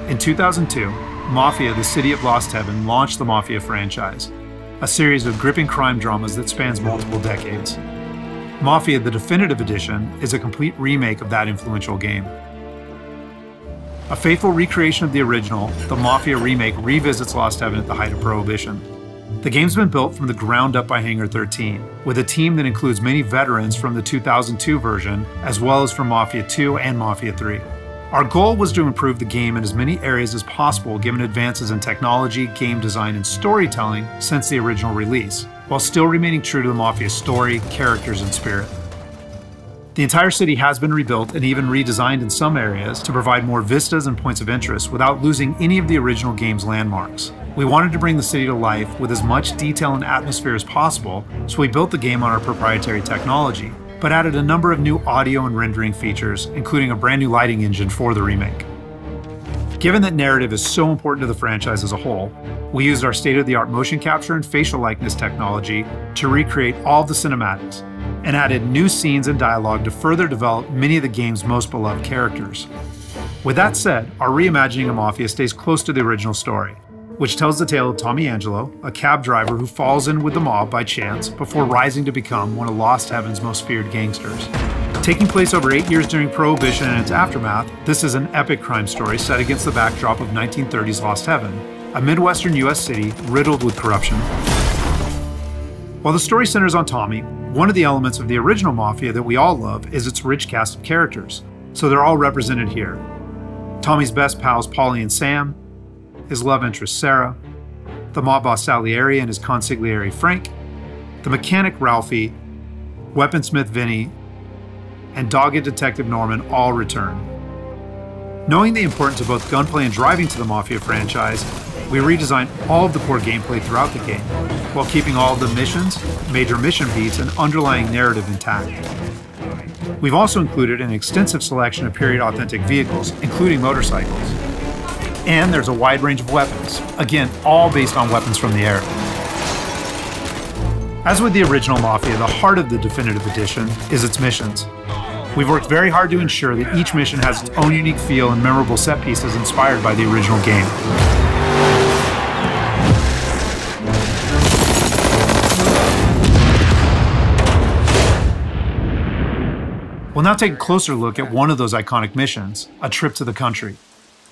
In 2002, Mafia: The City of Lost Heaven launched the Mafia franchise, a series of gripping crime dramas that spans multiple decades. Mafia: The Definitive Edition is a complete remake of that influential game. A faithful recreation of the original, the Mafia remake revisits Lost Heaven at the height of Prohibition. The game's been built from the ground up by Hangar 13, with a team that includes many veterans from the 2002 version, as well as from Mafia 2 and Mafia 3. Our goal was to improve the game in as many areas as possible given advances in technology, game design, and storytelling since the original release, while still remaining true to the Mafia story, characters, and spirit. The entire city has been rebuilt and even redesigned in some areas to provide more vistas and points of interest without losing any of the original game's landmarks. We wanted to bring the city to life with as much detail and atmosphere as possible, so we built the game on our proprietary technology, but added a number of new audio and rendering features, including a brand new lighting engine for the remake. Given that narrative is so important to the franchise as a whole, we used our state-of-the-art motion capture and facial likeness technology to recreate all of the cinematics, and added new scenes and dialogue to further develop many of the game's most beloved characters. With that said, our reimagining of Mafia stays close to the original story, which tells the tale of Tommy Angelo, a cab driver who falls in with the mob by chance before rising to become one of Lost Heaven's most feared gangsters. Taking place over 8 years during Prohibition and its aftermath, this is an epic crime story set against the backdrop of 1930s Lost Heaven, a Midwestern US city riddled with corruption. While the story centers on Tommy, one of the elements of the original Mafia that we all love is its rich cast of characters, so they're all represented here. Tommy's best pals Paulie and Sam, his love interest Sarah, the mob boss Salieri and his consigliere Frank, the mechanic Ralphie, weaponsmith Vinny, and dogged detective Norman all return. Knowing the importance of both gunplay and driving to the Mafia franchise, we redesigned all of the core gameplay throughout the game, while keeping all of the missions, major mission beats, and underlying narrative intact. We've also included an extensive selection of period-authentic vehicles, including motorcycles. And there's a wide range of weapons, again, all based on weapons from the era. As with the original Mafia, the heart of the Definitive Edition is its missions. We've worked very hard to ensure that each mission has its own unique feel and memorable set pieces inspired by the original game. We'll now take a closer look at one of those iconic missions, A Trip to the Country.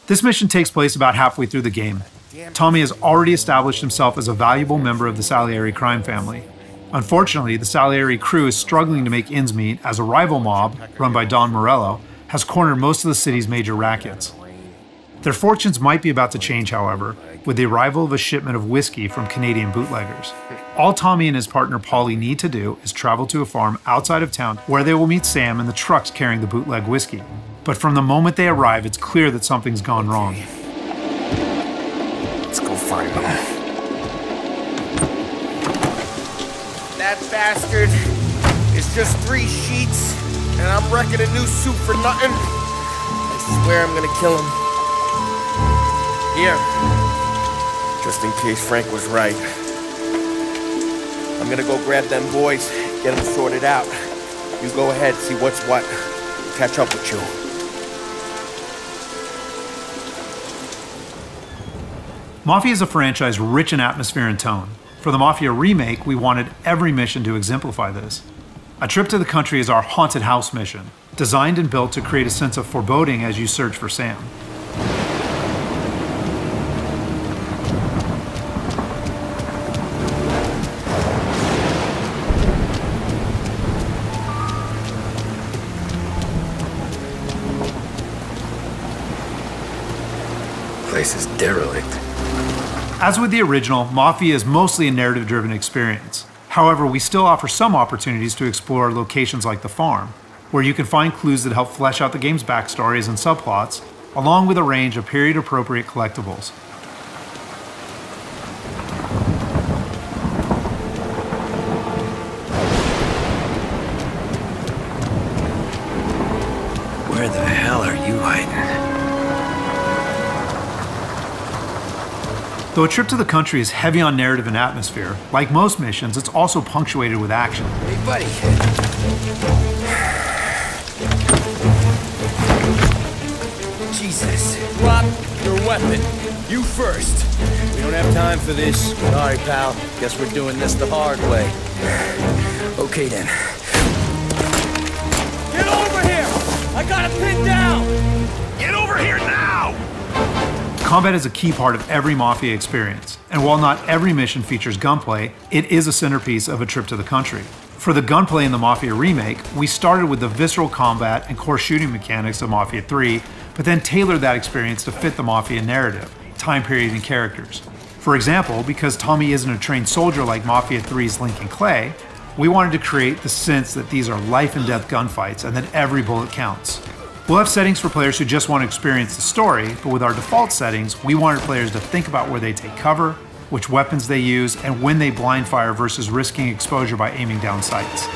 This mission takes place about halfway through the game. Tommy has already established himself as a valuable member of the Salieri crime family. Unfortunately, the Salieri crew is struggling to make ends meet as a rival mob, run by Don Morello, has cornered most of the city's major rackets. Their fortunes might be about to change, however, with the arrival of a shipment of whiskey from Canadian bootleggers. All Tommy and his partner Paulie need to do is travel to a farm outside of town where they will meet Sam and the trucks carrying the bootleg whiskey. But from the moment they arrive, it's clear that something's gone wrong. Let's go find them. That bastard is just 3 sheets, and I'm wrecking a new suit for nothing. I swear I'm gonna kill him. Here, just in case Frank was right. I'm gonna go grab them boys, get them sorted out. You go ahead, see what's what. Catch up with you. Mafia is a franchise rich in atmosphere and tone. For the Mafia remake, we wanted every mission to exemplify this. A Trip to the Country is our haunted house mission, designed and built to create a sense of foreboding as you search for Sam. Place is derelict. As with the original, Mafia is mostly a narrative-driven experience. However, we still offer some opportunities to explore locations like the farm, where you can find clues that help flesh out the game's backstories and subplots, along with a range of period-appropriate collectibles. Where the hell are you hiding? Though A Trip to the Country is heavy on narrative and atmosphere, like most missions, it's also punctuated with action. Hey, buddy. Jesus. Drop your weapon. You first. We don't have time for this. Sorry, pal. Guess we're doing this the hard way. Okay, then. Get over here! I got it pinned down! Get over here now! Combat is a key part of every Mafia experience, and while not every mission features gunplay, it is a centerpiece of A Trip to the Country. For the gunplay in the Mafia remake, we started with the visceral combat and core shooting mechanics of Mafia 3, but then tailored that experience to fit the Mafia narrative, time period, and characters. For example, because Tommy isn't a trained soldier like Mafia 3's Lincoln Clay, we wanted to create the sense that these are life and death gunfights and that every bullet counts. We'll have settings for players who just want to experience the story, but with our default settings, we wanted players to think about where they take cover, which weapons they use, and when they blind fire versus risking exposure by aiming down sights.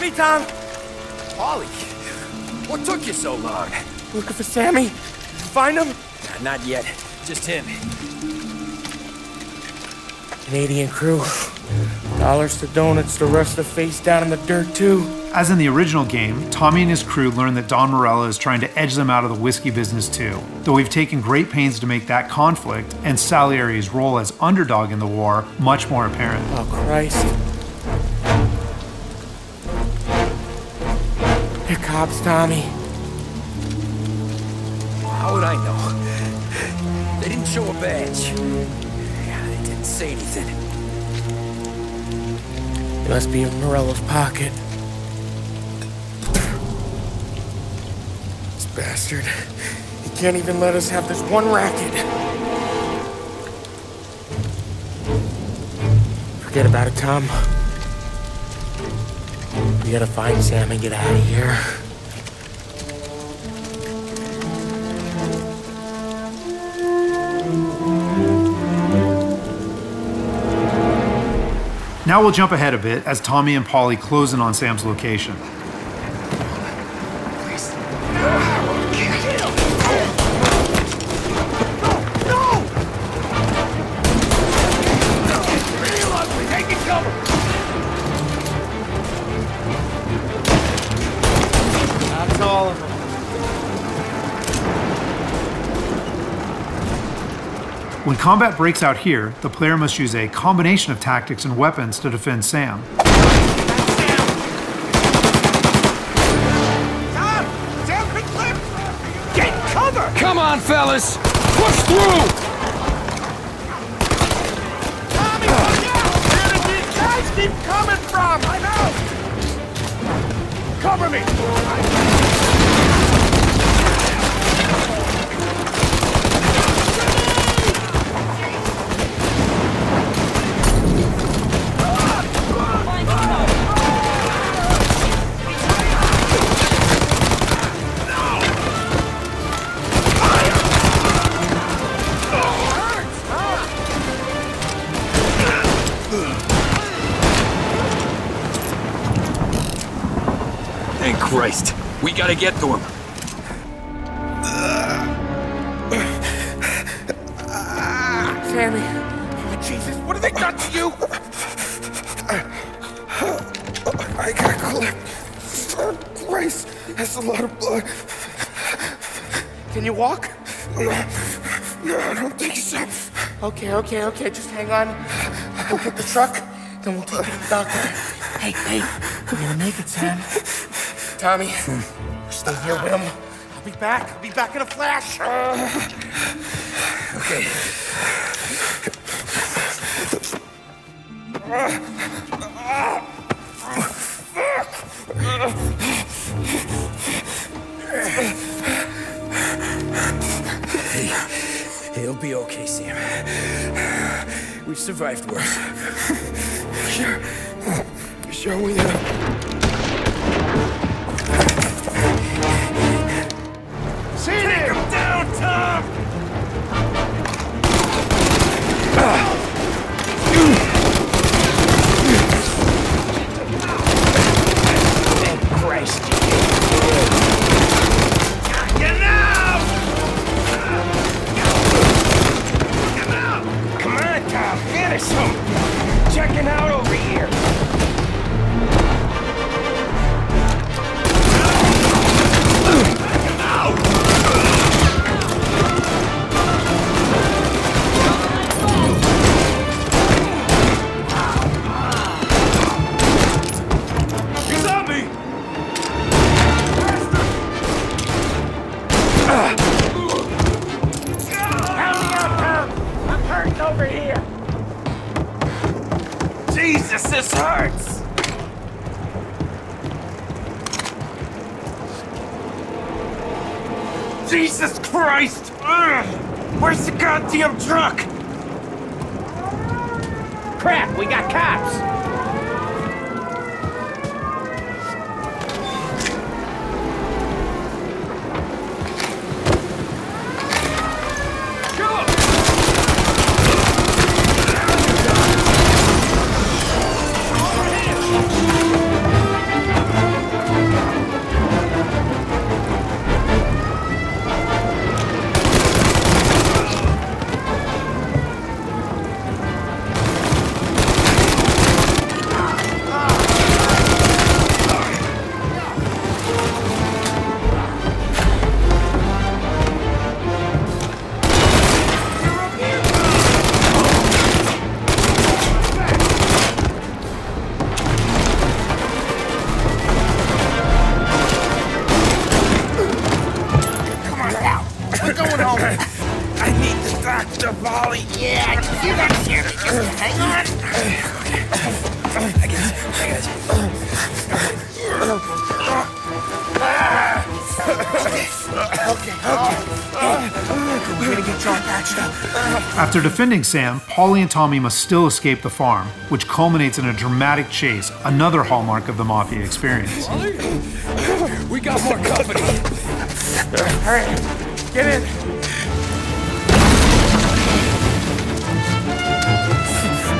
Me, Tom. Paulie, what took you so long? Looking for Sammy. Find him? Not yet. Just him. Canadian crew. Dollars to donuts, the rest of face down in the dirt, too. As in the original game, Tommy and his crew learn that Don Morello is trying to edge them out of the whiskey business too, though we've taken great pains to make that conflict and Salieri's role as underdog in the war much more apparent. Oh, Christ. They're cops, Tommy. How would I know? They didn't show a badge. Yeah, they didn't say anything. It must be in Morello's pocket. This bastard. He can't even let us have this one racket. Forget about it, Tom. We gotta find Sam and get out of here. Now we'll jump ahead a bit as Tommy and Paulie close in on Sam's location. That's all of them. When combat breaks out here, the player must use a combination of tactics and weapons to defend Sam. Get cover! Come on, fellas! Push through! Tommy, look out! Where did these guys keep coming from? I'm out! Cover me! Thank Christ. We gotta get to him. Sammy. Oh, Jesus, what have they done to you? I got clipped. Oh, Christ, that's a lot of blood. Can you walk? No, I don't think so. Okay, just hang on. We'll get the truck, then we'll take you to the doctor. Hey, we're gonna make it, Sam. Tommy, stay here with him. I'll be back in a flash. Okay. Hey, it'll be okay, Sam. We've survived worse. Sure we have. Take him down, Tom! Christ. over here! Jesus, this hurts! Jesus Christ! Ugh. Where's the goddamn truck? Crap, we got cops! Yeah, you got here. Just hang on. I guess. Okay. We're gonna get you all patched up. After defending Sam, Paulie and Tommy must still escape the farm, which culminates in a dramatic chase, another hallmark of the Mafia experience. We got more company. All right, get in.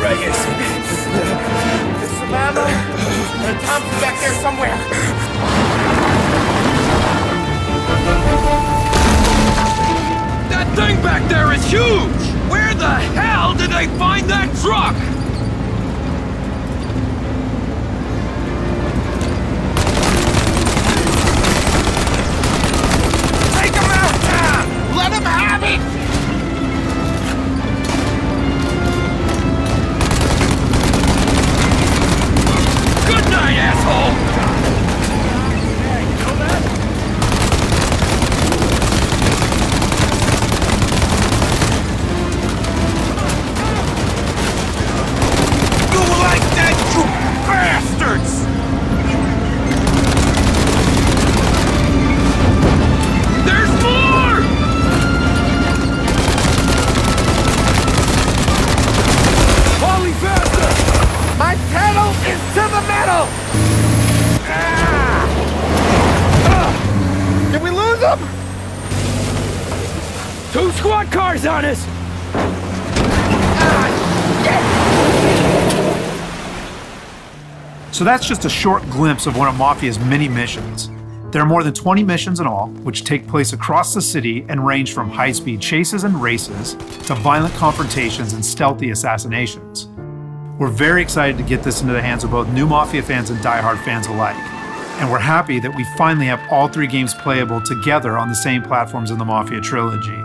Right here. There's some ammo and a Thompson back there somewhere. That thing back there is huge! Where the hell did they find that truck? Take him out, Tom! Let him have it! Good night, asshole! Two squad cars on us! So that's just a short glimpse of one of Mafia's many missions. There are more than 20 missions in all, which take place across the city and range from high-speed chases and races to violent confrontations and stealthy assassinations. We're very excited to get this into the hands of both new Mafia fans and die-hard fans alike. And we're happy that we finally have all three games playable together on the same platforms in the Mafia trilogy.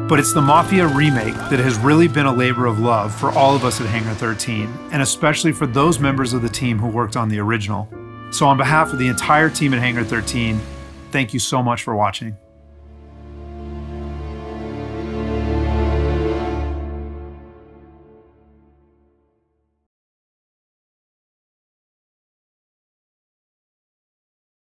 But it's the Mafia remake that has really been a labor of love for all of us at Hangar 13, and especially for those members of the team who worked on the original. So on behalf of the entire team at Hangar 13, thank you so much for watching.